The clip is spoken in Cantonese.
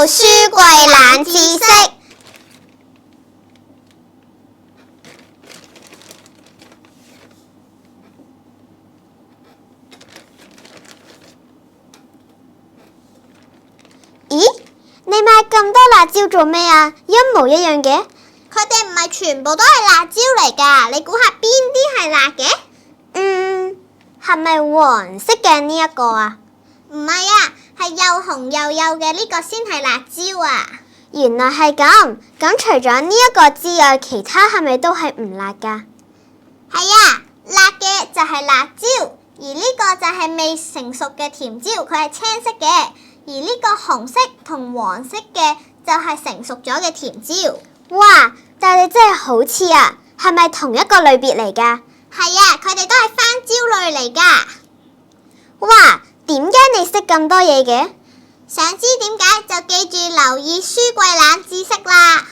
書櫃冷知識。咦？你買咁多辣椒做咩啊？一模一樣嘅。佢哋唔係全部都係辣椒嚟㗎，你估下邊啲係辣嘅？係咪黃色嘅呢一個啊？唔係啊，係又紅又幼嘅呢個先係辣椒啊！原來係咁，咁除咗呢一個之外，其他係咪都係唔辣㗎？係啊，辣嘅就係辣椒，而呢個就係未成熟嘅甜椒，佢係青色嘅，而呢個紅色同黃色嘅就係成熟咗嘅甜椒。哇！但係你真係好似啊，係咪同一個類別嚟㗎？係啊，佢哋都係番椒類嚟㗎。哇！點解你識咁多嘢嘅？想知點解就記住留意書櫃冷知識啦。